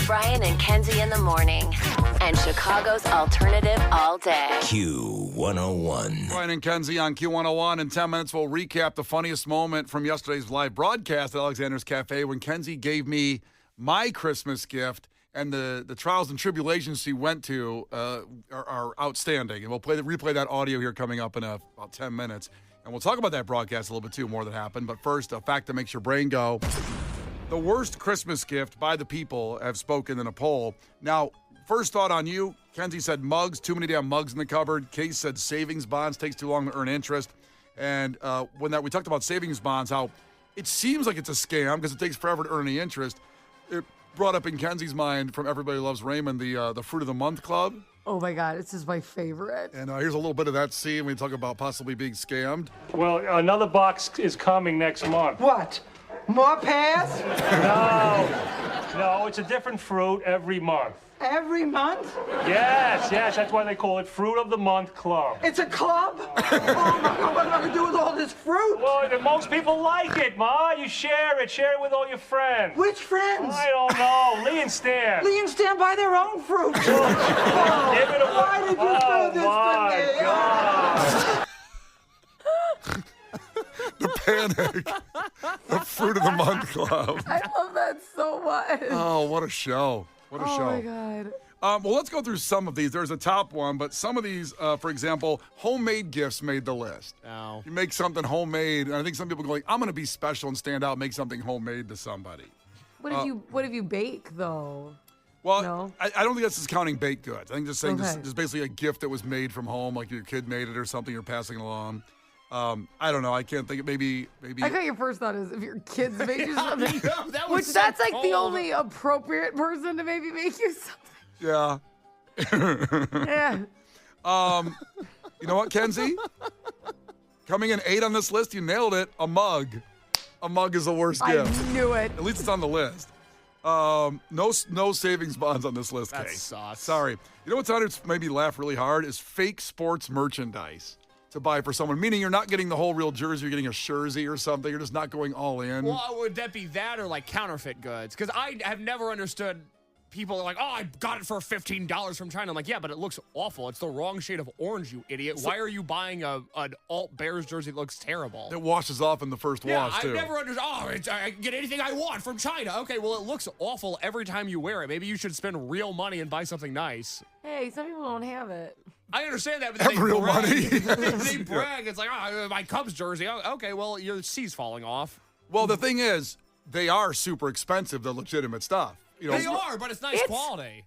Brian and Kenzie in the morning. And Chicago's alternative all day. Q101. Brian and Kenzie on Q101. In 10 minutes, we'll recap the funniest moment from yesterday's live broadcast at Alexander's Cafe when Kenzie gave me my Christmas gift. And the trials and tribulations she went to are outstanding. And we'll replay that audio here coming up in about 10 minutes. And we'll talk about that broadcast a little bit, too, more that happened. But first, a fact that makes your brain go. The worst Christmas gift by the people have spoken in a poll. Now, first thought on you, Kenzie said mugs, too many damn mugs in the cupboard. Case said savings bonds, takes too long to earn interest. And when we talked about savings bonds, how it seems like it's a scam because it takes forever to earn any interest. It brought up in Kenzie's mind from Everybody Loves Raymond, the Fruit of the Month Club. Oh my God, this is my favorite. And here's a little bit of that scene when we talk about possibly being scammed. Well, another box is coming next month. What? More pears? No, it's a different fruit every month. Every month? Yes, that's why they call it Fruit of the Month Club. It's a club? Oh my God, what am I gonna do with all this fruit? Well, most people like it, Ma. You share it with all your friends. Which friends? I don't know. Lee and Stan. Lee and Stan buy their own fruit. Give it away. Why did you do this to me? God. The Panic. The Fruit of the Month Club. I love that so much. Oh, what a show. What a show. Oh my God. Well, let's go through some of these. There's a top one, but some of these, for example, homemade gifts made the list. Oh. You make something homemade, and I think some people go like, I'm going to be special and stand out, make something homemade to somebody. What if you bake though? Well, No? I don't think that's just counting baked goods. I think just saying Okay. just basically a gift that was made from home, like your kid made it or something you're passing along. I don't know. I can't think of maybe. I thought your first thought is if your kids make you something. That was Which so that's like the cold. only appropriate person to maybe make you something. Yeah. Yeah. You know what, Kenzie? Coming in 8 on this list, you nailed it. A mug. A mug is the worst gift. I knew it. At least it's on the list. No savings bonds on this list, That Kate. sucks. Sorry. You know what's on it made me laugh really hard is fake sports merchandise to buy for someone, meaning you're not getting the whole real jersey, you're getting a jersey or something. You're just not going all in. Well, would that be that or like counterfeit goods? Because I have never understood people are like, oh, I got it for $15 from China. I'm like, yeah, but it looks awful. It's the wrong shade of orange, you idiot. Why are you buying an alt Bears jersey that looks terrible? It washes off in the first wash, too. I've never understood. Oh, I can get anything I want from China. Okay, well, it looks awful every time you wear it. Maybe you should spend real money and buy something nice. Hey, some people don't have it. I understand that, but Have they real brag. money. They brag. It's like, oh, my Cubs jersey. Oh, okay, well, your C's falling off. Well, the thing is, they are super expensive, the legitimate stuff. You know, They are, but it's nice quality.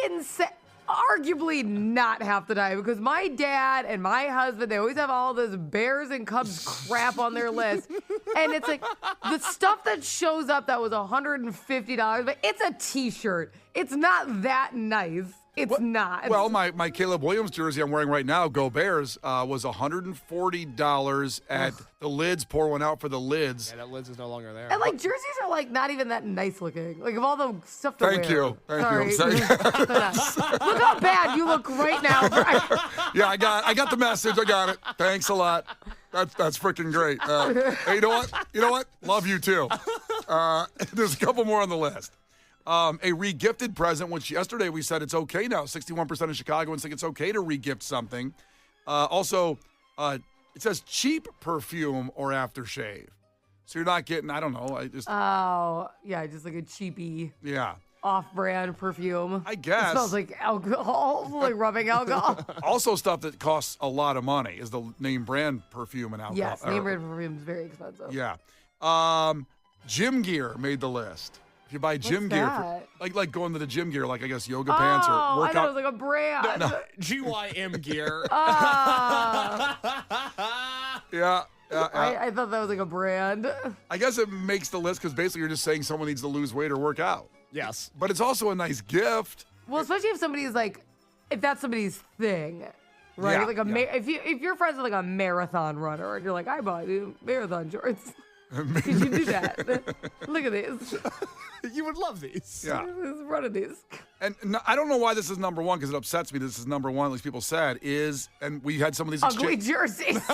Insane. Arguably not half the time because my dad and my husband, they always have all this Bears and Cubs crap on their list. And it's like the stuff that shows up that was $150, but it's a t-shirt. It's not that nice. It's not. Well, my Caleb Williams jersey I'm wearing right now, Go Bears, was $140 at the lids. Pour one out for the lids. Yeah, that lids is no longer there. And like jerseys are like not even that nice looking. Like of all the stuff to Thank wear. you. Thank you. Sorry. Look how bad you look right now. Yeah, I got the message. I got it. Thanks a lot. That's freaking great. Hey, you know what? Love you too. There's a couple more on the list. A re-gifted present, which yesterday we said it's okay now. 61% of Chicagoans think it's okay to re-gift something. Also, it says cheap perfume or aftershave. So you're not getting, I don't know. Oh, yeah, just like a cheapy Yeah. off-brand perfume. I guess. It smells like alcohol, like rubbing alcohol. Also stuff that costs a lot of money is the name brand perfume and alcohol. Yes, name brand perfume is very expensive. Yeah. Gym gear made the list. If you buy gym gear, like going to the gym gear, like I guess yoga pants or I workout. thought it was like a brand. No. GYM gear. Yeah. I thought that was like a brand. I guess it makes the list because basically you're just saying someone needs to lose weight or work out. Yes. But it's also a nice gift. Well, especially if somebody's like, if that's somebody's thing, right? Yeah, Like if you're friends with like a marathon runner and you're like, I bought you marathon shorts. Could you do that? Look at these. You would love these. Yeah. Run of these. And I don't know why this is number one because it upsets me. This is number one, at least people said, and we had some of these Ugly jerseys.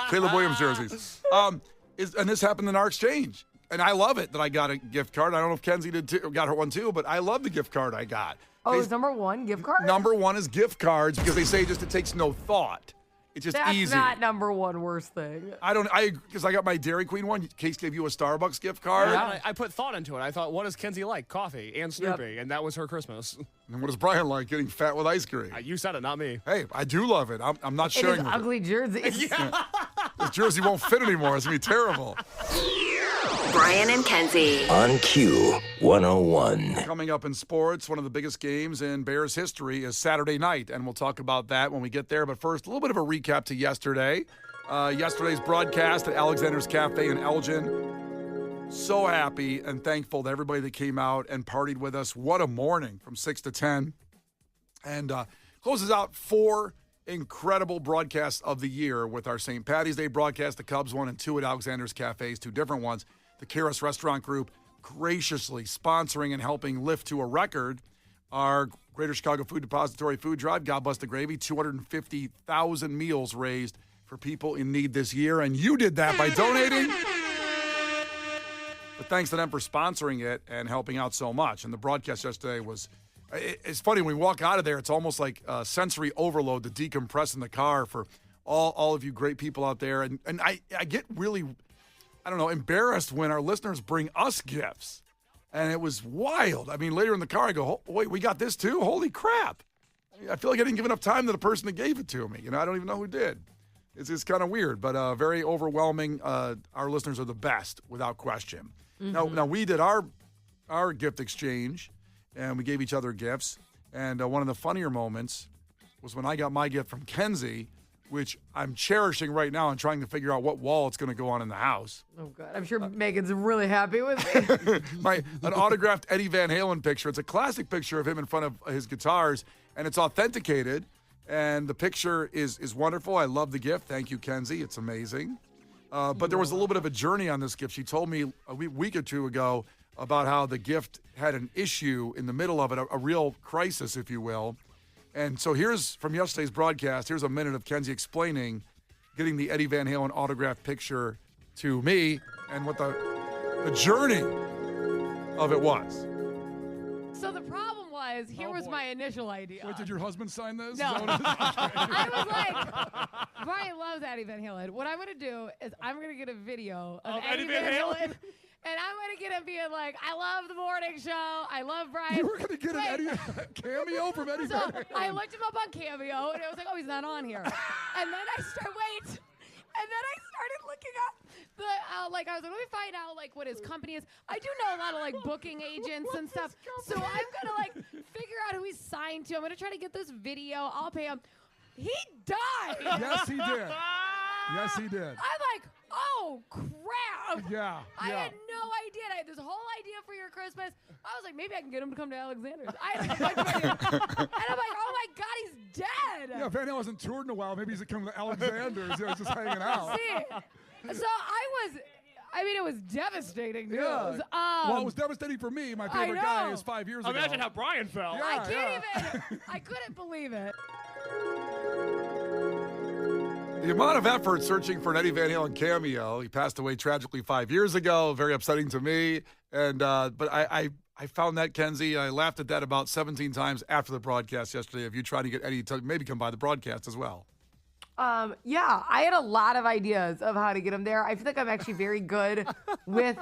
Caleb Williams jerseys. And this happened in our exchange. And I love it that I got a gift card. I don't know if Kenzie did too, got her one too, but I love the gift card I got. Oh, it's number one, gift card? Number one is gift cards because they say just it takes no thought. It's just That's easy. not number one worst thing. Because I got my Dairy Queen one. Case gave you a Starbucks gift card. Yeah, I put thought into it. I thought, what does Kenzie like? Coffee and Snoopy. And that was her Christmas. And what does Brian like? Getting fat with ice cream. You said it, not me. Hey, I do love it. I'm not It sharing is with ugly jerseys. This jersey won't fit anymore. It's going to be terrible. Brian and Kenzie. On Q 101. Coming up in sports, one of the biggest games in Bears history is Saturday night, and we'll talk about that when we get there. But first, a little bit of a recap to yesterday. Yesterday's broadcast at Alexander's Cafe in Elgin. So happy and thankful to everybody that came out and partied with us. What a morning from 6 to 10. And closes out 4 incredible broadcasts of the year with our St. Patty's Day broadcast, the Cubs one and 2 at Alexander's Cafes, 2 different ones. The Karis Restaurant Group graciously sponsoring and helping lift to a record our Greater Chicago Food Depository Food Drive. God bless the gravy. 250,000 meals raised for people in need this year. And you did that by donating. But thanks to them for sponsoring it and helping out so much. And the broadcast yesterday was, it's funny, when we walk out of there, it's almost like sensory overload to decompress in the car for all of you great people out there. And I get really, I don't know, embarrassed when our listeners bring us gifts. And it was wild. I mean, later in the car, I go, oh, wait, we got this too? Holy crap. I feel like I didn't give enough time to the person that gave it to me. I don't even know who did. It's kind of weird, but very overwhelming. Our listeners are the best, without question. Mm-hmm. Now, we did our gift exchange, and we gave each other gifts. And one of the funnier moments was when I got my gift from Kenzie, which I'm cherishing right now and trying to figure out what wall it's going to go on in the house. Oh, God. I'm sure Megan's really happy with me. An autographed Eddie Van Halen picture. It's a classic picture of him in front of his guitars, and it's authenticated. And the picture is wonderful. I love the gift. Thank you, Kenzie. It's amazing. But there was a little bit of a journey on this gift. She told me a week or two ago about how the gift had an issue in the middle of it, a real crisis, if you will. And so here's, from yesterday's broadcast, here's a minute of Kenzie explaining getting the Eddie Van Halen autographed picture to me and what the journey of it was. So the problem was, here was my initial idea. Wait, did your husband sign this? No. I was like, Brian loves Eddie Van Halen. What I'm going to do is I'm going to get a video of Eddie Van Halen. And I'm going to get him being like, I love the morning show. I love Brian. You were going to get an Eddie cameo from Eddie Van Halen. I looked him up on Cameo, and I was like, oh, he's not on here. And then I started looking up I was like, let me find out, like, what his company is. I do know a lot of, like, booking agents and stuff. So I'm going to, like, figure out who he's signed to. I'm going to try to get this video. I'll pay him. He died. Yes, he did. Yes, he did. I'm like, oh, crap. Yeah. I had no idea. I had this whole idea for your Christmas. I was like, maybe I can get him to come to Alexander's. I had a bunch of ideas. And I'm like, oh, my God, he's dead. Yeah, Van Halen hasn't toured in a while. Maybe he's coming to Alexander's. He's just hanging out. See, so it was devastating news. Yeah. Well, it was devastating for me. My favorite guy is 5 years ago. Imagine how Brian felt. Yeah, I couldn't believe it. The amount of effort searching for an Eddie Van Halen cameo. He passed away tragically 5 years ago. Very upsetting to me. And but I found that, Kenzie. I laughed at that about 17 times after the broadcast yesterday of you trying to get Eddie to maybe come by the broadcast as well. Yeah, I had a lot of ideas of how to get him there. I feel like I'm actually very good with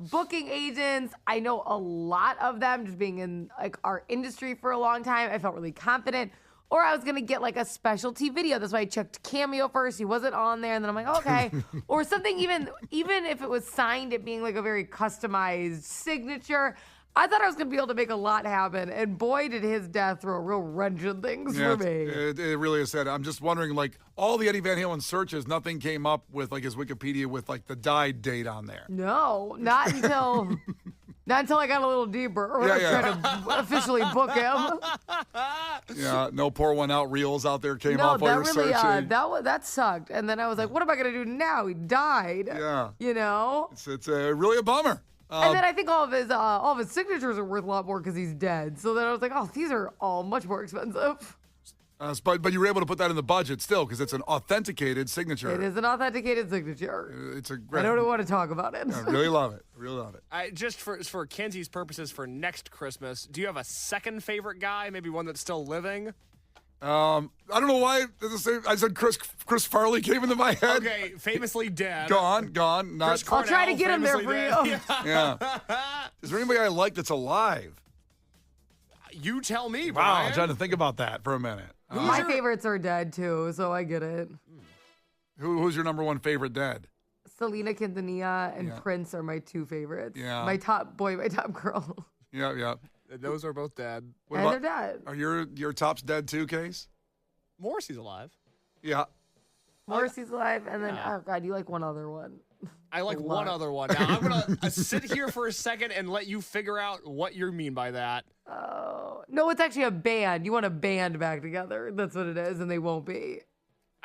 booking agents. I know a lot of them just being in like our industry for a long time. I felt really confident. Or I was going to get like a specialty video. That's why I checked Cameo first. He wasn't on there. And then I'm like, okay. Or something even if it was signed, it being like a very customized signature. I thought I was going to be able to make a lot happen. And boy, did his death throw a real wrench in things for me. It really is sad. I'm just wondering, like, all the Eddie Van Halen searches, nothing came up with like his Wikipedia with like the died date on there. No, not until... Not until I got a little deeper. Or I was trying to officially book him. Yeah, no pour one out reels out there came off while you were searching. That sucked. And then I was like, what am I going to do now? He died. Yeah. You know? It's really a bummer. And then I think all of his signatures are worth a lot more because he's dead. So then I was like, oh, these are all much more expensive. But you were able to put that in the budget still because it's an authenticated signature. It is an authenticated signature. It's a great. I don't want to talk about it. I really love it. Really love it. Just for Kenzie's purposes for next Christmas, do you have a second favorite guy? Maybe one that's still living? I don't know why. I said Chris Farley came into my head. Okay, famously dead. Gone. Not. Chris I'll try to Cornell, get him there for famously you. dead. Yeah. Is there anybody I like that's alive? You tell me, Wow, Brian. I'm trying to think about that for a minute. My favorites are dead too, so I get it. Who's your number one favorite dead? Selena Quintanilla and Yeah. Prince are my two favorites. Yeah. My top boy, my top girl. Yeah. Those are both dead. What And about- they're dead. Are your tops dead too, Case? Morrissey's alive. Yeah. Morrissey's alive, and then, oh God, you like one other one. I like A one lot. other one. Now, I'm going to sit here for a second and let you figure out what you mean by that. Oh. No, it's actually a band. You want a band back together. That's what it is, and they won't be.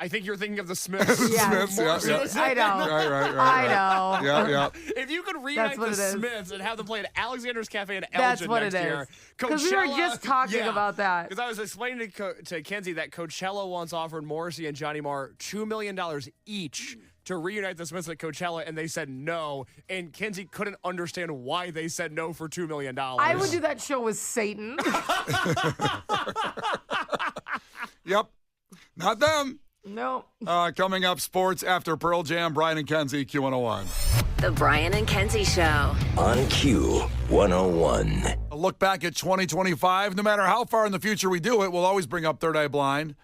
I think you're thinking of the Smiths. Yeah. Smiths, yeah. I know. Right. I know. Yeah. If you could reunite what the it is. Smiths and have them play at Alexander's Cafe in Elgin That's what next it year. is. Because we were just talking about that. Because I was explaining to Kenzie that Coachella once offered Morrissey and Johnny Marr $2 million each to reunite the Smiths at Coachella, and they said no. And Kenzie couldn't understand why they said no for $2 million. I would do that show with Satan. Yep. Not them. No. Coming up, sports after Pearl Jam, Brian and Kenzie, Q101. The Brian and Kenzie Show. On Q101. A look back at 2025. No matter how far in the future we do it, we'll always bring up Third Eye Blind.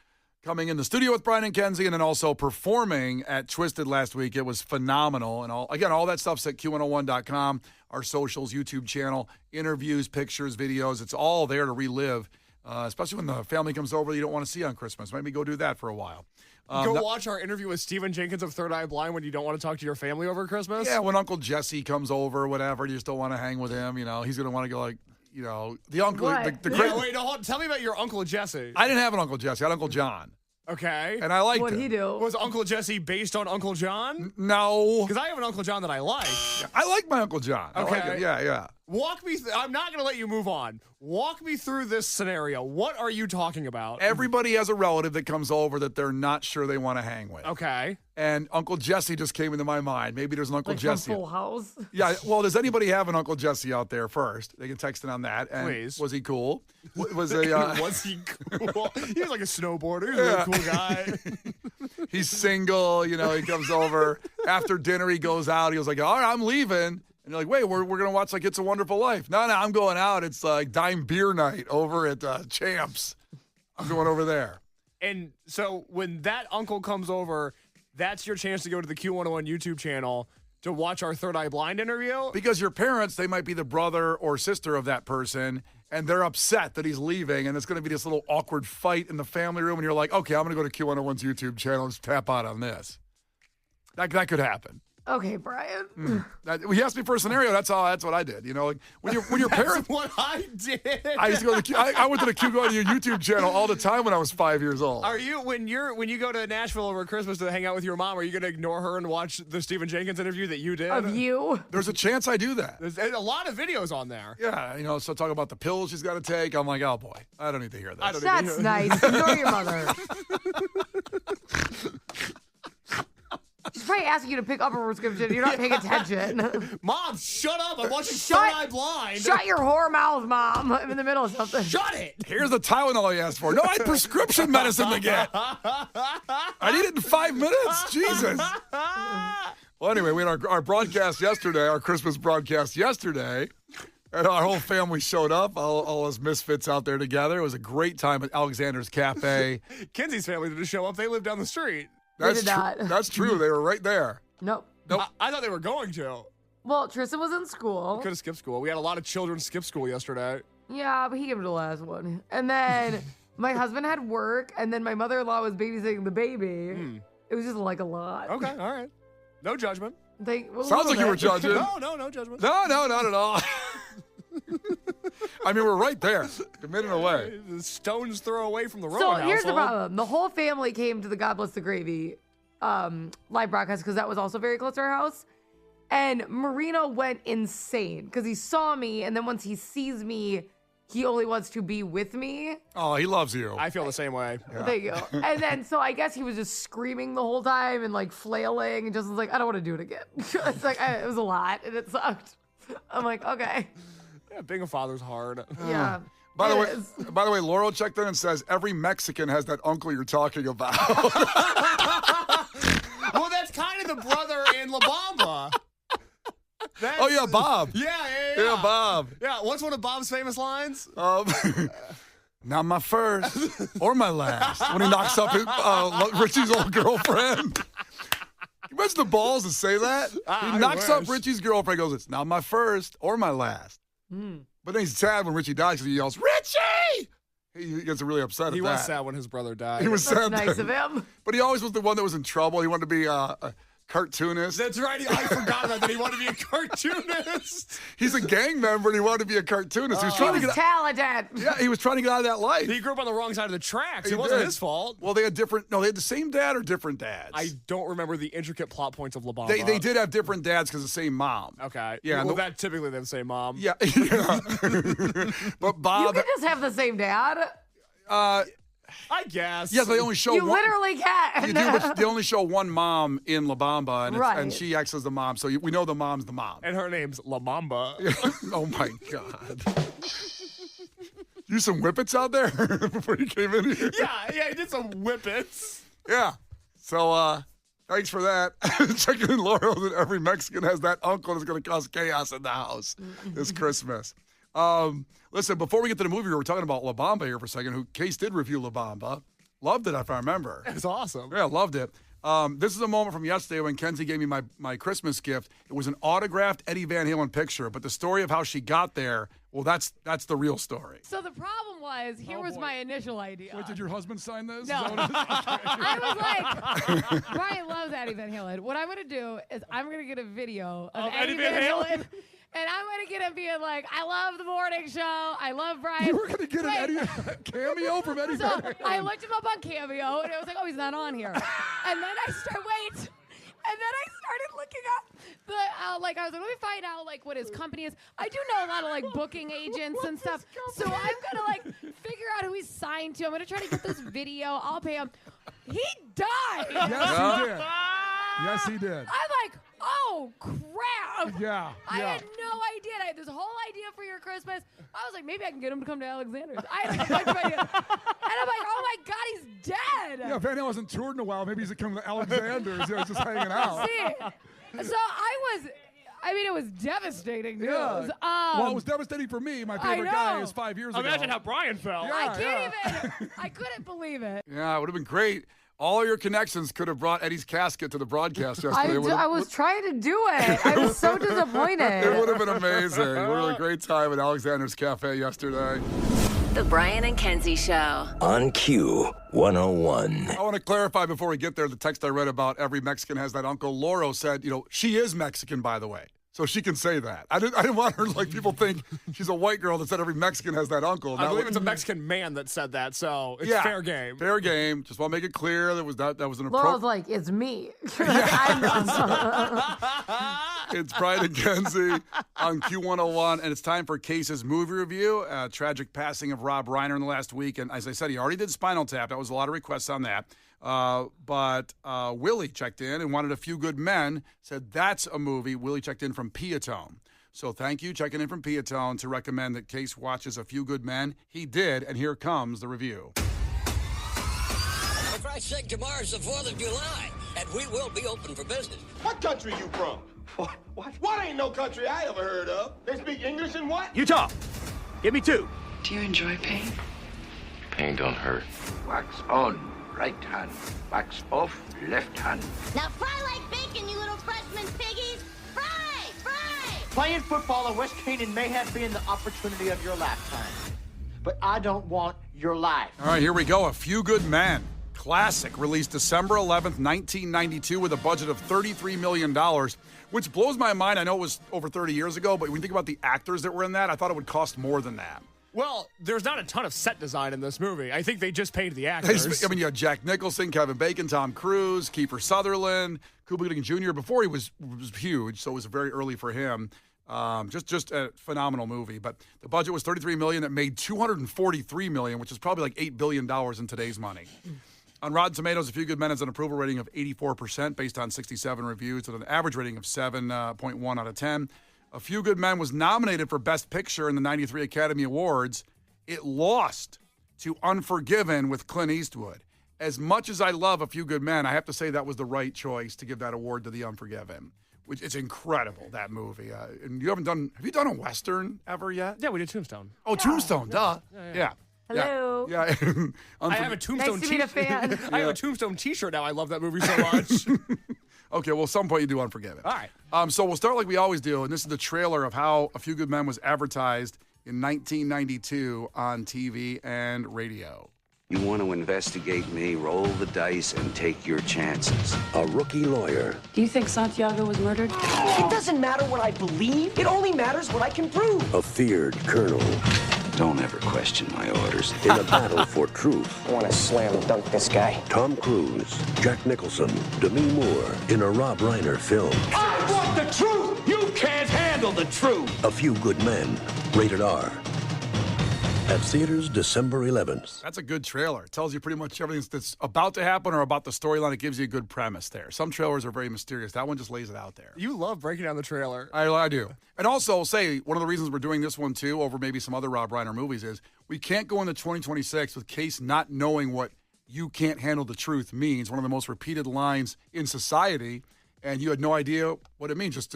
Coming in the studio with Brian and Kenzie, and then also performing at Twisted last week. It was phenomenal. And all that stuff's at Q101.com, our socials, YouTube channel, interviews, pictures, videos. It's all there to relive, especially when the family comes over that you don't want to see on Christmas. Maybe go do that for a while. Go watch our interview with Stephen Jenkins of Third Eye Blind when you don't want to talk to your family over Christmas. Yeah, when Uncle Jesse comes over, whatever, you just don't want to hang with him. You know, he's going to want to go like, you know, the uncle. What? The Yeah, wait, no, hold on. Tell me about your Uncle Jesse. I didn't have an Uncle Jesse. I had Uncle John. Okay. And I liked What'd him. he do? Was Uncle Jesse based on Uncle John? No. Because I have an Uncle John that I like. I like my Uncle John. I like Okay. it. Yeah. Walk me I'm not going to let you move on. Walk me through this scenario. What are you talking about? Everybody has a relative that comes over that they're not sure they want to hang with. Okay. And Uncle Jesse just came into my mind. Maybe there's an Uncle Like from Jesse. Full House. Yeah. Well, does anybody have an Uncle Jesse out there first? They can text it on that. And Please. Was he cool? Was a Was he cool? He was like a snowboarder. He was a really cool guy. he's single, you know, he comes over. After dinner, he goes out. He was like, all right, I'm leaving. And you're like, wait, we're going to watch like It's a Wonderful Life. No, I'm going out. It's like dime beer night over at Champs. I'm going over there. And so when that uncle comes over, that's your chance to go to the Q101 YouTube channel to watch our Third Eye Blind interview. Because your parents, they might be the brother or sister of that person, and they're upset that he's leaving, and it's going to be this little awkward fight in the family room, and you're like, okay, I'm going to go to Q101's YouTube channel and just tap out on this. That could happen. Okay, Brian. He asked me for a scenario. That's what I did. You know, like when your parents. That's what I did. I used to go to the I went to the YouTube channel all the time when I was 5 years old. Are you when you go to Nashville over Christmas to hang out with your mom? Are you going to ignore her and watch the Stephen Jenkins interview that you did? Of you. There's a chance I do that. There's a lot of videos on there. Yeah, you know, so talk about the pills she's got to take. I'm like, oh boy, I don't need to hear this. I don't That's nice. Ignore your mother. She's probably asking you to pick up a prescription. You're not paying attention. Mom, shut up! I'm watching Third Shut- Eye Blind. Shut your whore mouth, Mom. I'm in the middle of something. Shut it! Here's the Tylenol you asked for. No, I had prescription medicine to get. I need it in 5 minutes. Jesus. Well, anyway, we had our broadcast yesterday, our Christmas broadcast yesterday, and our whole family showed up, all us misfits out there together. It was a great time at Alexander's Cafe. Kenzie's family didn't show up. They live down the street. That's did not. That's true. They were right there. Nope. Nope. I thought they were going to. Well, Tristan was in school. Could have skipped school. We had a lot of children skip school yesterday. Yeah, but he gave it the last one. And then my husband had work, and then my mother-in-law was babysitting the baby. It was just like a lot. Okay, all right. No judgment. Sounds like you were judging. No judgment. No, not at all. I mean, we're right there, a minute away. The stone's throw away from the Roman So household. here's the problem. The whole family came to the God Bless the Gravy live broadcast because that was also very close to our house. And Marino went insane because he saw me. And then once he sees me he only wants to be with me. Oh, he loves you. I feel the same way. Thank you. And then, so I guess he was just screaming the whole time and like flailing and just was like, I don't want to do it again. It's like, it was a lot and it sucked. I'm like, okay. Yeah, being a father's hard. Yeah. By the It is. way, Laurel checked in and says every Mexican has that uncle you're talking about. Well, that's kind of the brother in La Bamba. Oh yeah, Bob. Yeah, Bob. Yeah, what's one of Bob's famous lines? Not my first or my last. When he knocks up his, Richie's old girlfriend. Imagine the balls to say that. He knocks up Richie's girlfriend. Goes, it's not my first or my last. But then he's sad when Richie dies because he yells, Richie! He gets really upset at that. He was sad when his brother died. He was sad. Nice of him. But he always was the one that was in trouble. He wanted to be a cartoonist. That's right. I forgot about that. He wanted to be a cartoonist. He's a gang member and he wanted to be a cartoonist. He was trying to He's get talented. Yeah, he was trying to get out of that life. He grew up on the wrong side of the tracks. He It wasn't did. his fault. Well, they had the same dad or different dads? I don't remember the intricate plot points of La Bamba. They did have different dads because the same mom. Okay. Yeah, Well, and that typically they have the same mom. Yeah. But You Bob, can just have the same dad. I guess. yes, they only show You one. literally can. You do, but they only show one mom in La Bamba, and, Right. and she acts as the mom, so we know the mom's the mom. And her name's La Mamba. Oh my God. You some whippets out there before you came in here? Yeah, he did some whippets. Yeah. So, thanks for that. Checking in, Laurel, that every Mexican has that uncle that's going to cause chaos in the house this Christmas. Listen, before we get to the movie, we were talking about La Bamba here for a second, who Case did review La Bamba. Loved it, if I remember. It's awesome. Yeah, loved it. This is a moment from yesterday when Kenzie gave me my Christmas gift. It was an autographed Eddie Van Halen picture, but the story of how she got there, well, that's the real story. So the problem was, here was my initial idea. Wait, did your husband sign this? No. Is that what it is? I was like, Brian loves Eddie Van Halen. What I'm going to do is I'm going to get a video of Eddie Van Halen. And I'm going to get him being like, I love the morning show. I love Brian. You were going to get an Eddie cameo from Eddie So Van Halen. I looked him up on Cameo, and I was like, oh, he's not on here. And then I started looking up the, I was like, let me find out, like, what his company is. I do know a lot of, like, booking agents and stuff. So I'm going to, like, figure out who he's signed to. I'm going to try to get this video. I'll pay him. He died. Yes, he did. Yes, he did. I'm like, oh, crap. Yeah, I yeah. had no idea. I had this whole idea for your Christmas. I was like, maybe I can get him to come to Alexander's. I had a bunch of ideas. And I'm like, oh, my God, he's dead. Yeah, Van Halen hasn't toured in a while. Maybe he's coming to Alexander's. He's just hanging out. See, so it was devastating news. Yeah. Well, it was devastating for me. My favorite guy is 5 years ago. Imagine how Brian felt. I couldn't believe it. Yeah, it would have been great. All your connections could have brought Eddie's casket to the broadcast yesterday. I was trying to do it. I was so disappointed. It would have been amazing. We had a great time at Alexander's Cafe yesterday. The Brian and Kenzie Show. On Q 101. I want to clarify before we get there, the text I read about every Mexican has that uncle. Lauro said, she is Mexican, by the way. So she can say that. I didn't want her, like, people think she's a white girl that said every Mexican has that uncle. I believe it's a Mexican man that said that, so it's fair game. Fair game. Just want to make it clear that was an Laurel's appropriate. like, it's me. It's Brian and Kenzie on Q101, and it's time for Case's movie review. Tragic passing of Rob Reiner in the last week, and as I said, he already did Spinal Tap. That was a lot of requests on that. But Willie checked in and wanted A Few Good Men, said that's a movie. Willie checked in from Piatone. So thank you, checking in from Piatone, to recommend that Case watches A Few Good Men. He did, and here comes the review. For Christ's sake, tomorrow's the 4th of July, and we will be open for business. What country you from? What ain't no country I ever heard of? They speak English and what? Utah. Give me 2. Do you enjoy pain? Pain don't hurt. Wax on, right hand. Wax off, left hand. Now fry like bacon, you little freshman piggies. Fry! Playing football in West Canaan may have been the opportunity of your lifetime, but I don't want your life. All right, here we go. A Few Good Men. Classic, released December 11th, 1992, with a budget of $33 million, which blows my mind. I know it was over 30 years ago, but when you think about the actors that were in that, I thought it would cost more than that. Well, there's not a ton of set design in this movie. I think they just paid the actors. I mean, you had Jack Nicholson, Kevin Bacon, Tom Cruise, Kiefer Sutherland, Cuba Gooding Jr. Before he was huge, so it was very early for him. Just a phenomenal movie. But the budget was $33 million. It made $243 million, which is probably like $8 billion in today's money. On Rotten Tomatoes, A Few Good Men has an approval rating of 84% based on 67 reviews with an average rating of 7.1 out of 10. A Few Good Men was nominated for Best Picture in the 93 Academy Awards. It lost to Unforgiven with Clint Eastwood. As much as I love A Few Good Men, I have to say that was the right choice to give that award to The Unforgiven. Which it's incredible, that movie. And have you done a Western ever yet? Yeah, we did Tombstone. Oh, Tombstone, duh. Yeah. Hello. Yeah. I have a Tombstone Nice to meet a fan. I have a Tombstone t-shirt now. I love that movie so much. Okay, well, at some point you do Unforgiven. All right. So we'll start like we always do, and this is the trailer of how A Few Good Men was advertised in 1992 on TV and radio. You want to investigate me, roll the dice, and take your chances. A rookie lawyer. Do you think Santiago was murdered? It doesn't matter what I believe. It only matters what I can prove. A feared colonel. Don't ever question my orders. In a battle for truth. I want to slam dunk this guy. Tom Cruise, Jack Nicholson, Demi Moore in a Rob Reiner film. I want the truth! You can't handle the truth! A Few Good Men. Rated R. At theaters December 11th. That's a good trailer. It tells you pretty much everything that's about to happen or about the storyline. It gives you a good premise there. Some trailers are very mysterious. That one just lays it out there. You love breaking down the trailer. I do. And also, say, one of the reasons we're doing this one, too, over maybe some other Rob Reiner movies is we can't go into 2026 with Case not knowing what "you can't handle the truth" means. One of the most repeated lines in society. And you had no idea what it means, just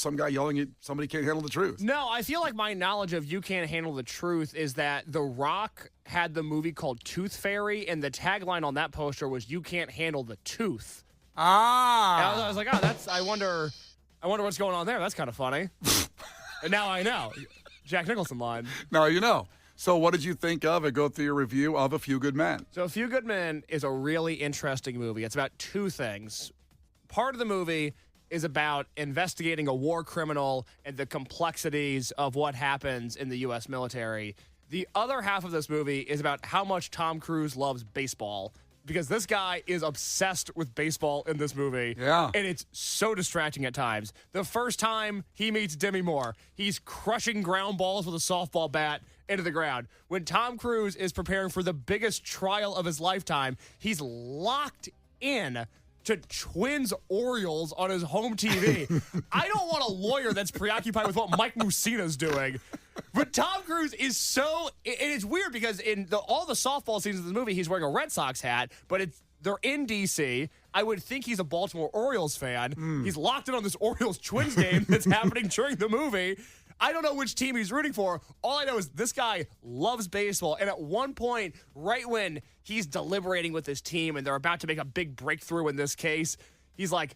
some guy yelling at somebody can't handle the truth. No, I feel like my knowledge of "You Can't Handle the Truth" is that The Rock had the movie called Tooth Fairy, and the tagline on that poster was "You can't handle the tooth." Ah. And I was like, I wonder what's going on there. That's kind of funny. And now I know. Jack Nicholson line. Now you know. So what did you think of it? Go through your review of A Few Good Men. So A Few Good Men is a really interesting movie. It's about two things. Part of the movie is about investigating a war criminal and the complexities of what happens in the U.S. military. The other half of this movie is about how much Tom Cruise loves baseball, because this guy is obsessed with baseball in this movie. Yeah. And it's so distracting at times. The first time he meets Demi Moore, he's crushing ground balls with a softball bat into the ground. When Tom Cruise is preparing for the biggest trial of his lifetime, he's locked in to Twins-Orioles on his home TV. I don't want a lawyer that's preoccupied with what Mike Mussina's doing. But Tom Cruise is so... And it's weird because in all the softball scenes of the movie, he's wearing a Red Sox hat, but they're in D.C. I would think he's a Baltimore Orioles fan. He's locked in on this Orioles-Twins game that's happening during the movie. I don't know which team he's rooting for. All I know is this guy loves baseball. And at one point, right when he's deliberating with his team and they're about to make a big breakthrough in this case, he's like,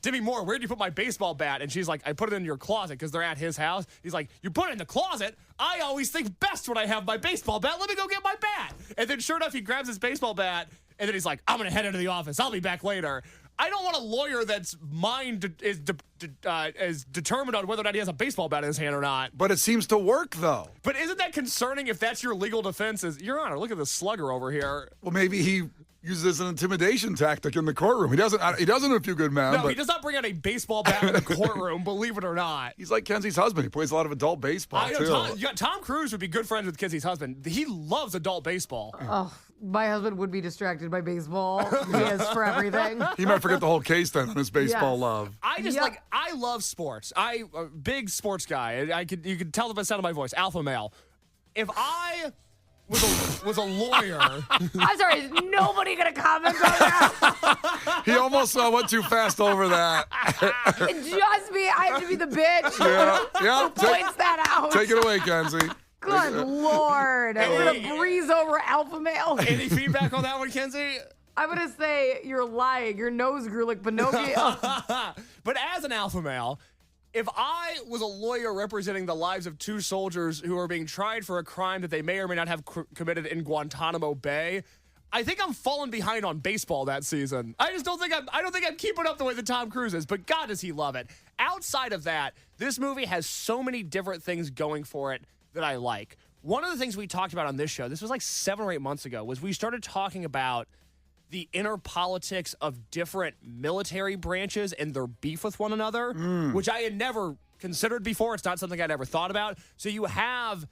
Demi Moore, where'd you put my baseball bat? And she's like, I put it in your closet, because they're at his house. He's like, you put it in the closet? I always think best when I have my baseball bat. Let me go get my bat. And then sure enough, he grabs his baseball bat, and then he's like, I'm going to head into the office. I'll be back later. I don't want a lawyer that's mind is determined on whether or not he has a baseball bat in his hand or not. But it seems to work, though. But isn't that concerning if that's your legal defense? Is, Your Honor, look at this slugger over here. Well, maybe he uses it as an intimidation tactic in the courtroom. He doesn't in A Few Good Men. No, he does not bring out a baseball bat in the courtroom, believe it or not. He's like Kenzie's husband. He plays a lot of adult baseball, too. Tom Cruise would be good friends with Kenzie's husband. He loves adult baseball. Oh, my husband would be distracted by baseball. He is for everything. He might forget the whole case then on his baseball love. I love sports. I'm a big sports guy. You can tell by the sound of my voice, alpha male. If I was a lawyer. I'm sorry, is nobody going to comment on that? He almost went too fast over that. Just me. I have to be the bitch. Yeah. Who points that out? Take it away, Kenzie. Good Lord. We're going to breeze over alpha male. Any feedback on that one, Kenzie? I'm going to say you're lying. Your nose grew like Pinocchio. But as an alpha male, if I was a lawyer representing the lives of two soldiers who are being tried for a crime that they may or may not have committed in Guantanamo Bay, I think I'm falling behind on baseball that season. I don't think I'm keeping up the way that Tom Cruise is, but God, does he love it. Outside of that, this movie has so many different things going for it that I like. One of the things we talked about on this show, this was like 7 or 8 months ago, was we started talking about the inner politics of different military branches and their beef with one another, which I had never considered before. It's not something I'd ever thought about. So you have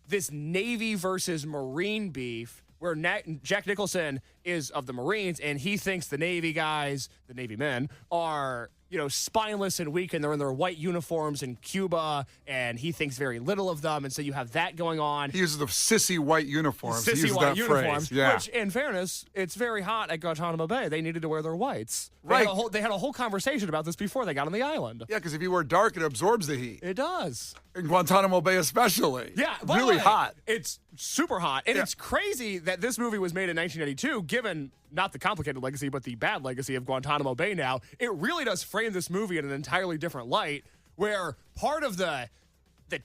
this Navy versus Marine beef where Jack Nicholson is of the Marines, and he thinks the Navy guys, the Navy men, are, spineless and weak, and they're in their white uniforms in Cuba, and he thinks very little of them, and so you have that going on. He uses the sissy white uniforms. He uses that uniforms, phrase. Yeah. which, in fairness, it's very hot at Guantanamo Bay. They needed to wear their whites. Right. They had a whole conversation about this before they got on the island. Yeah, because if you wear dark, it absorbs the heat. It does. In Guantanamo Bay especially. Yeah. Really hot. It's super hot. And it's crazy that this movie was made in 1982, given not the complicated legacy, but the bad legacy of Guantanamo Bay now. It really does frame this movie in an entirely different light, where part of the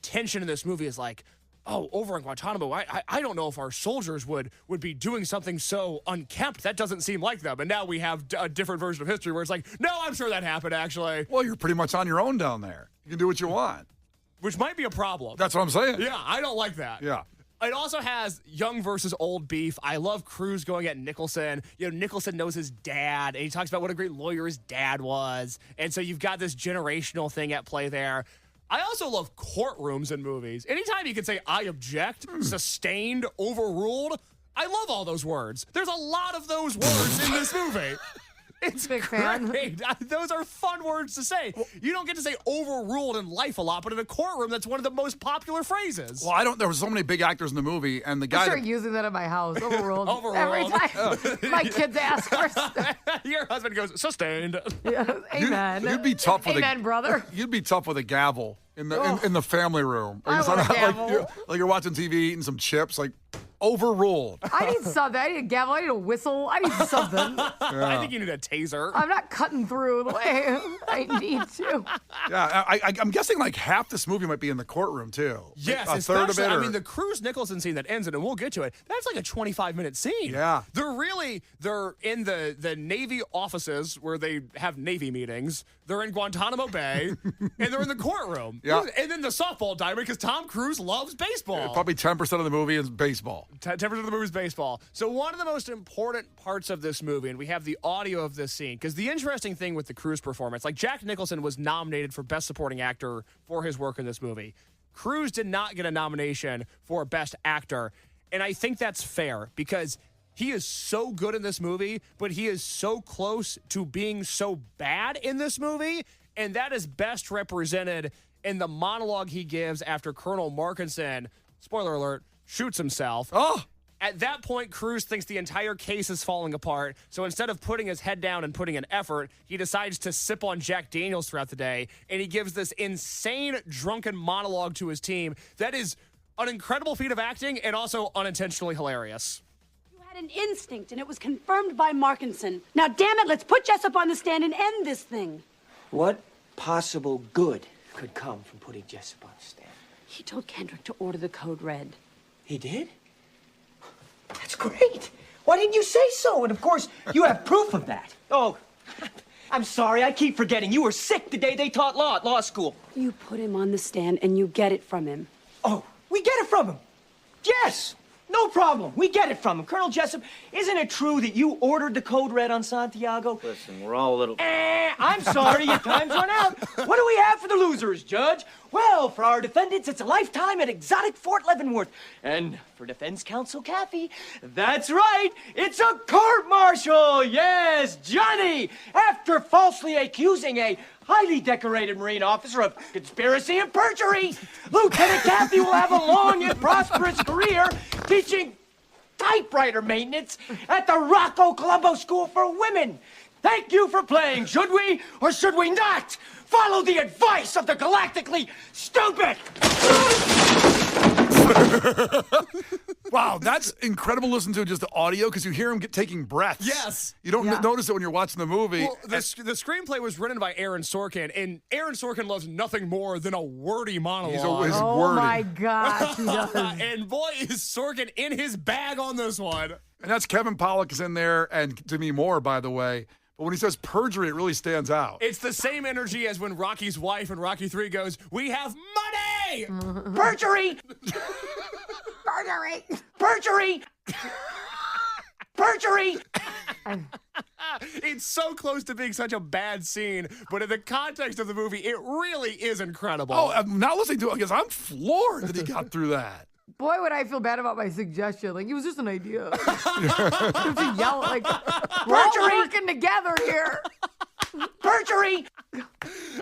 tension in this movie is like, oh, over in Guantanamo, I don't know if our soldiers would be doing something so unkempt. That doesn't seem like them. And now we have a different version of history where it's like, no, I'm sure that happened, actually. Well, you're pretty much on your own down there. You can do what you want. Which might be a problem. That's what I'm saying. Yeah, I don't like that. Yeah. It also has young versus old beef. I love Cruise going at Nicholson. Nicholson knows his dad, and he talks about what a great lawyer his dad was. And so you've got this generational thing at play there. I also love courtrooms in movies. Anytime you can say, I object, sustained, overruled, I love all those words. There's a lot of those words in this movie. It's big fan. great. Those are fun words to say. You don't get to say overruled in life a lot, but in a courtroom, that's one of the most popular phrases. Well, there were so many big actors in the movie, and the guy. I start using that at my house. Overruled. Overruled. Every time my kids ask for Your husband goes, sustained. Yeah, amen. You'd be tough with amen, brother. You'd be tough with a gavel in the family room. I want a gavel. Like you're watching TV, eating some chips, like overruled. I need something. I need a gavel. I need a whistle. I need something. I think you need a taser. I'm not cutting through the way I need to. Yeah, I'm guessing like half this movie might be in the courtroom too. Yes, a third of it. I mean, the Cruise Nicholson scene that ends it, and we'll get to it. That's like a 25-minute scene. Yeah, they're in the Navy offices where they have Navy meetings. They're in Guantanamo Bay, and they're in the courtroom. Yeah, and then the softball diamond because Tom Cruise loves baseball. Yeah, probably 10% of the movie is baseball. 10% of the movie is baseball. So one of the most important parts of this movie, and we have the audio of this scene, because the interesting thing with the Cruise performance, like Jack Nicholson was nominated for Best Supporting Actor for his work in this movie. Cruise did not get a nomination for Best Actor, and I think that's fair because he is so good in this movie, but he is so close to being so bad in this movie, and that is best represented in the monologue he gives after Colonel Markinson, spoiler alert, shoots himself. Oh! At that point, Cruise thinks the entire case is falling apart, so instead of putting his head down and putting an effort, he decides to sip on Jack Daniels throughout the day, and he gives this insane drunken monologue to his team that is an incredible feat of acting and also unintentionally hilarious. An instinct, and it was confirmed by Markinson. Now, damn it, let's put Jessup on the stand and end this thing. What possible good could come from putting Jessup on the stand? He told Kendrick to order the code red. He did? That's great. Why didn't you say so? And of course, you have proof of that. Oh, I'm sorry, I keep forgetting. You were sick the day they taught law at law school. You put him on the stand and you get it from him. Oh, we get it from him. Yes. No problem. We get it from him. Colonel Jessup, isn't it true that you ordered the code red on Santiago? Listen, we're all a little... I'm sorry, your time's run out. What do we have for the losers, Judge? Well, for our defendants, it's a lifetime at exotic Fort Leavenworth. And for defense counsel Kathy, that's right, it's a court-martial. Yes, Johnny, after falsely accusing a highly decorated Marine officer of conspiracy and perjury, Lieutenant Kathy will have a long and prosperous career teaching typewriter maintenance at the Rocco Colombo School for Women. Thank you for playing. Should we or should we not follow the advice of the galactically stupid? Wow, that's incredible to listen to just the audio because you hear him taking breaths. Yes. You don't notice it when you're watching the movie. Well, the screenplay was written by Aaron Sorkin, and Aaron Sorkin loves nothing more than a wordy monologue. He's oh wordy. My gosh, he does. And boy, is Sorkin in his bag on this one. And that's Kevin Pollak is in there, and Demi Moore, by the way. But when he says perjury, it really stands out. It's the same energy as when Rocky's wife in Rocky 3 goes, "We have money!" Perjury! Perjury! Perjury! Perjury! It's so close to being such a bad scene, but in the context of the movie, it really is incredible. Oh, I'm now listening to it because I'm floored that he got through that. Boy, would I feel bad about my suggestion. Like, it was just an idea. To yell, like, we're all working together here. Perjury!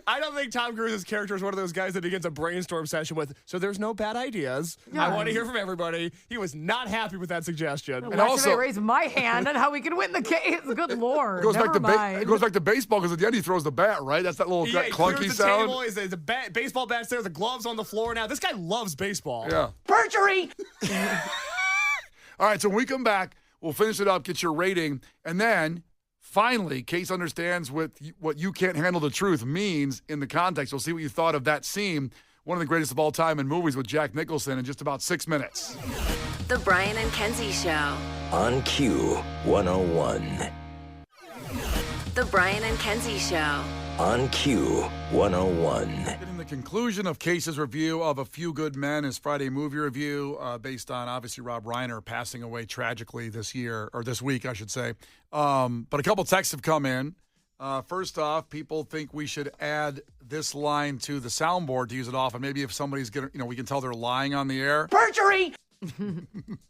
I don't think Tom Cruise's character is one of those guys that begins a brainstorm session with, so there's no bad ideas. Yeah. I want to hear from everybody. He was not happy with that suggestion. And also, I raise my hand on how we can win the case. Good Lord. It goes Never mind. it goes back to baseball because at the end he throws the bat, right? That's that little Yeah, clunky he clears the sound. table, the baseball bat's there, the gloves on the floor now. This guy loves baseball. Yeah. Perjury! All right, so when we come back, we'll finish it up, get your rating, and then finally, Case understands what you can't handle the truth means in the context. We'll see what you thought of that scene, one of the greatest of all time in movies with Jack Nicholson, in just about 6 minutes. The Brian and Kenzie Show. On Q 101. The Brian and Kenzie Show. On Q 101. Getting the conclusion of Case's review of A Few Good Men, his Friday movie review, based on obviously Rob Reiner passing away tragically this week, I should say. But a couple texts have come in. First off, people think we should add this line to the soundboard to use it off, and maybe if somebody's gonna, we can tell they're lying on the air. Perjury!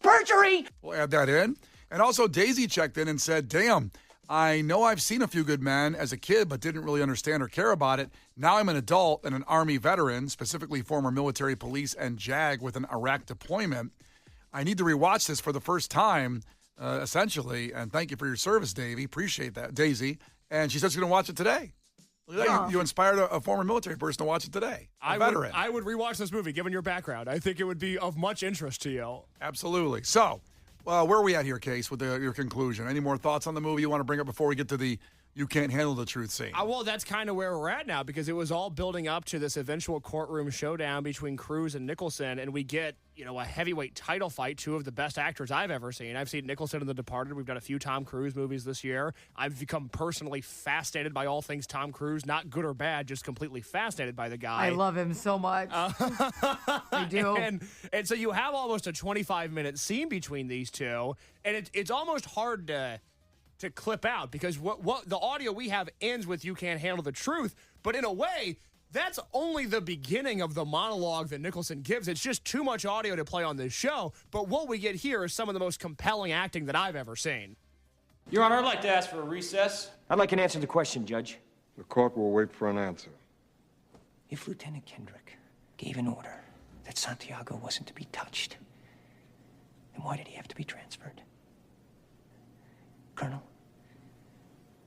Perjury! We'll add that in. And also, Daisy checked in and said, damn, I know I've seen A Few Good Men as a kid, but didn't really understand or care about it. Now I'm an adult and an Army veteran, specifically former military police and JAG with an Iraq deployment. I need to rewatch this for the first time, essentially. And thank you for your service, Davey. Appreciate that, Daisy. And she said she's going to watch it today. Look at that. You inspired a former military person to watch it today. A veteran. I would rewatch this movie, given your background. I think it would be of much interest to you. Absolutely. So, where are we at here, Case, with your conclusion? Any more thoughts on the movie you want to bring up before we get to the you can't handle the truth scene? Well, that's kind of where we're at now, because it was all building up to this eventual courtroom showdown between Cruise and Nicholson, and we get, a heavyweight title fight, two of the best actors I've ever seen. I've seen Nicholson in The Departed. We've done a few Tom Cruise movies this year. I've become personally fascinated by all things Tom Cruise, not good or bad, just completely fascinated by the guy. I love him so much. I do. And so you have almost a 25-minute scene between these two, and it's almost hard to clip out, because what the audio we have ends with "You can't handle the truth," but in a way, that's only the beginning of the monologue that Nicholson gives. It's just too much audio to play on this show, but what we get here is some of the most compelling acting that I've ever seen. Your Honor, I'd like to ask for a recess. I'd like an answer to the question, Judge. The court will wait for an answer. If Lieutenant Kendrick gave an order that Santiago wasn't to be touched, then why did he have to be transferred? Colonel,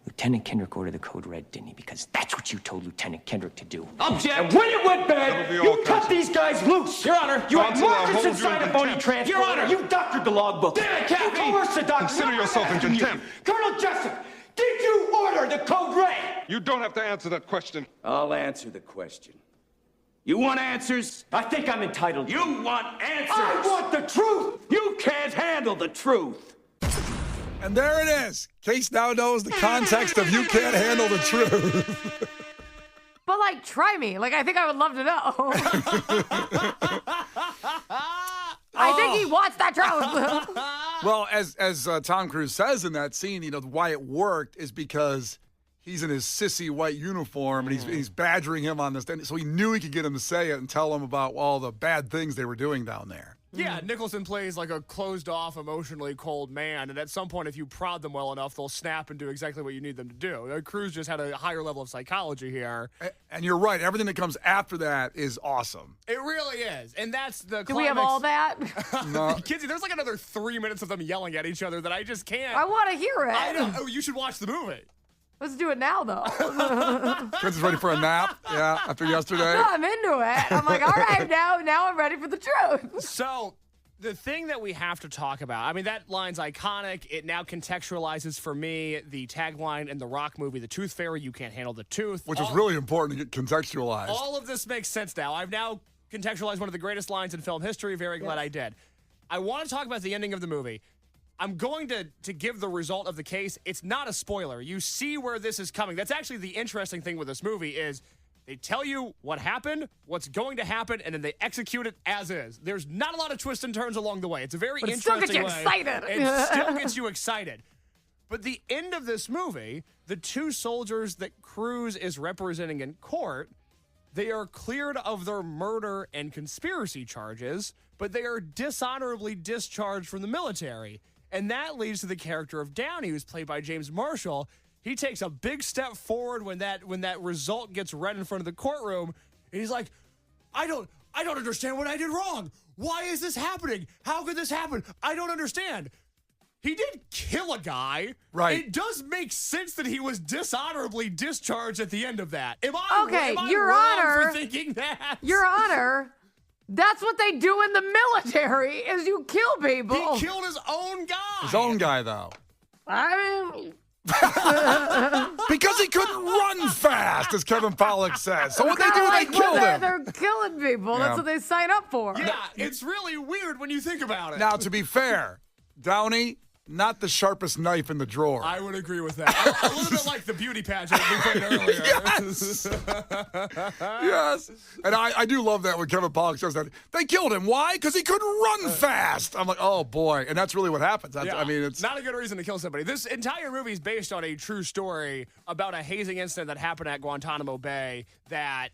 Lieutenant Kendrick ordered the code red, didn't he? Because that's what you told Lieutenant Kendrick to do. Object! And when it went bad, you cut these guys loose! Your Honor! You had Markinson sign a phony transfer! Your Honor! You doctored the logbook! Damn it, Captain! You coerced the doctor! Consider yourself in contempt! Colonel Jessup, did you order the code red? You don't have to answer that question. I'll answer the question. You want answers? I think I'm entitled. You want answers? I want the truth! You can't handle the truth! And there it is. Case now knows the context of you can't handle the truth. But, try me. I think I would love to know. I think he wants that truth. Well, as Tom Cruise says in that scene, why it worked is because he's in his sissy white uniform and he's badgering him on this. So he knew he could get him to say it and tell him about all the bad things they were doing down there. Yeah, Nicholson plays like a closed-off, emotionally cold man, and at some point, if you prod them well enough, they'll snap and do exactly what you need them to do. Cruise just had a higher level of psychology here. And you're right. Everything that comes after that is awesome. It really is. And that's the Do we have all that? No. Kenzie, there's another 3 minutes of them yelling at each other that I just can't. I want to hear it. I know. Oh, you should watch the movie. Let's do it now, though. Chris is ready for a nap. Yeah, after yesterday. No, I'm into it. I'm like, all right, now I'm ready for the truth. So the thing that we have to talk about, that line's iconic. It now contextualizes for me the tagline in the Rock movie, The Tooth Fairy, You Can't Handle the Tooth. Which is really important to get contextualized. All of this makes sense now. I've now contextualized one of the greatest lines in film history. Very glad I did. I want to talk about the ending of the movie. I'm going to give the result of the case. It's not a spoiler. You see where this is coming. That's actually the interesting thing with this movie is they tell you what happened, what's going to happen, and then they execute it as is. There's not a lot of twists and turns along the way. It's a very interesting way. It still gets you excited. It still gets you excited. But the end of this movie, the two soldiers that Cruise is representing in court, they are cleared of their murder and conspiracy charges, but they are dishonorably discharged from the military. And that leads to the character of Downey, who's played by James Marshall. He takes a big step forward when that result gets read in front of the courtroom, and he's like, I don't understand what I did wrong. Why is this happening? How could this happen? I don't understand. He did kill a guy. Right. It does make sense that he was dishonorably discharged at the end of that. Am I Your wrong Honor, for thinking that? Your Honor, that's what they do in the military is you kill people. He killed his own guy. His own guy, though. I mean... Because he couldn't run fast, as Kevin Pollak says. So what they do, they kill him. They're killing people. That's what they sign up for. Yeah, it's really weird when you think about it. Now, to be fair, Downey, not the sharpest knife in the drawer. I would agree with that. A little bit like the beauty pageant we played earlier. Yes. Yes. And I do love that when Kevin Pollak says that. They killed him. Why? Because he couldn't run fast. I'm like, oh, boy. And that's really what happens. I mean, it's not a good reason to kill somebody. This entire movie is based on a true story about a hazing incident that happened at Guantanamo Bay that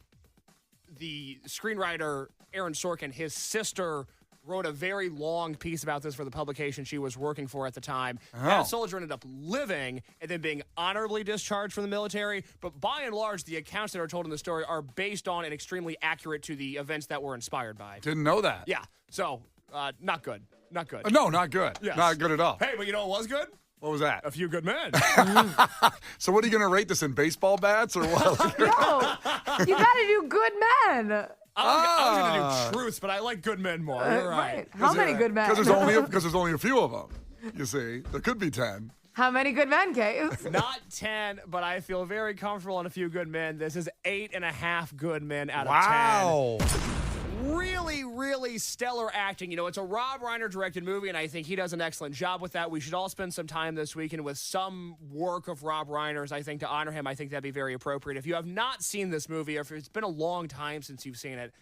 the screenwriter, Aaron Sorkin, his sister wrote a very long piece about this for the publication she was working for at the time. That soldier ended up living and then being honorably discharged from the military. But by and large, the accounts that are told in the story are based on and extremely accurate to the events that were inspired by. Didn't know that. Yeah. So, not good. Not good. No, not good. Yes. Not good at all. Hey, but you know what was good? What was that? A Few Good Men. So what are you going to rate this in baseball bats or what? No, you got to do Good Men. I was going to do Truths, but I like Good Men more. You're right. How many good men? Because there's only a few of them. You see, there could be 10. How many good men, Case? Not 10, but I feel very comfortable on A Few Good Men. This is 8.5 good men out of 10. Really, really stellar acting. You know, it's a Rob Reiner directed movie, and I think he does an excellent job with that. We should all spend some time this weekend with some work of Rob Reiner's, I think, to honor him. I think that'd be very appropriate. If you have not seen this movie, or if it's been a long time since you've seen it,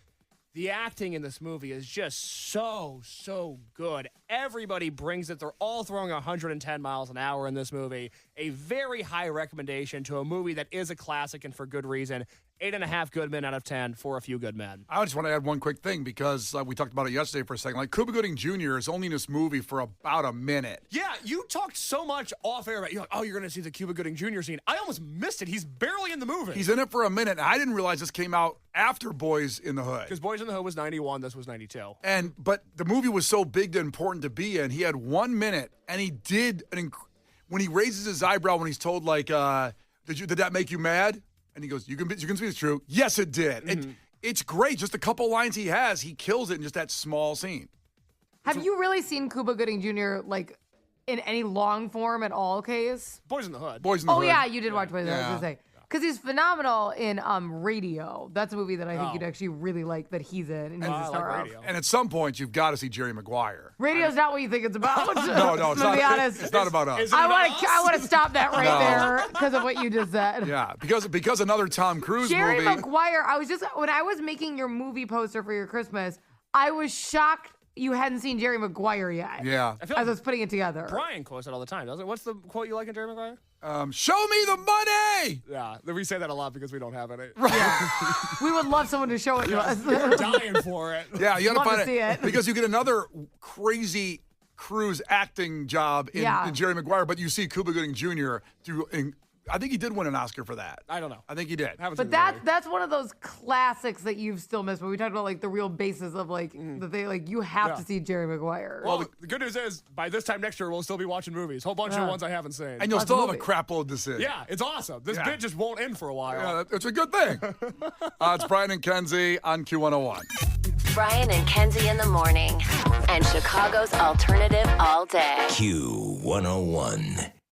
the acting in this movie is just so good. Everybody brings it. They're all throwing 110 miles an hour in this movie. A very high recommendation to a movie that is a classic and for good reason. 8.5 good men out of 10 for A Few Good Men. I just want to add one quick thing because we talked about it yesterday for a second. Like, Cuba Gooding Jr. is only in this movie for about a minute. Yeah, you talked so much off air about, you're like, oh, you're going to see the Cuba Gooding Jr. scene. I almost missed it. He's barely in the movie. He's in it for a minute. And I didn't realize this came out after Boys in the Hood. Because Boys in the Hood was 91, this was 92. But the movie was so big and important to be in. He had 1 minute, and he did when he raises his eyebrow when he's told, like, did that make you mad? And he goes, you can see it's true. Yes, it did. Mm-hmm. It's great. Just a couple lines he has, he kills it in just that small scene. Have you really seen Cuba Gooding Jr. like in any long form at all, Case? Boys in the Hood. Boys in the Hood. Oh yeah, you did watch Boys in the Hood. I was Yeah. gonna say. Because he's phenomenal in Radio. That's a movie that I think you'd actually really like that he's in and he's a star of. And at some point, you've got to see Jerry Maguire. Radio's not what you think it's about. No, it's not. Be honest. It's not about us. I want to stop that right there because of what you just said. Yeah, because another Tom Cruise Jerry movie. Maguire. When I was making your movie poster for your Christmas, I was shocked you hadn't seen Jerry Maguire yet. Yeah. I feel as I was putting it together. Brian quotes it all the time, doesn't it? What's the quote you like in Jerry Maguire? Show me the money! Yeah, we say that a lot because we don't have any. We would love someone to show it to us. We're dying for it. Yeah, you got to find see it. Because you get another crazy Cruise acting job in Jerry Maguire, but you see Cuba Gooding Jr. I think he did win an Oscar for that. I don't know. I think he did. But that's one of those classics that you've still missed. When we talked about like the real basis of like the thing, like you have to see Jerry Maguire. Well, the good news is by this time next year we'll still be watching movies. Whole bunch of ones I haven't seen. And you'll still have a crap load to see. Yeah, it's awesome. This bit just won't end for a while. Yeah, it's a good thing. It's Brian and Kenzie on Q101. Brian and Kenzie in the morning, and Chicago's alternative all day. Q101.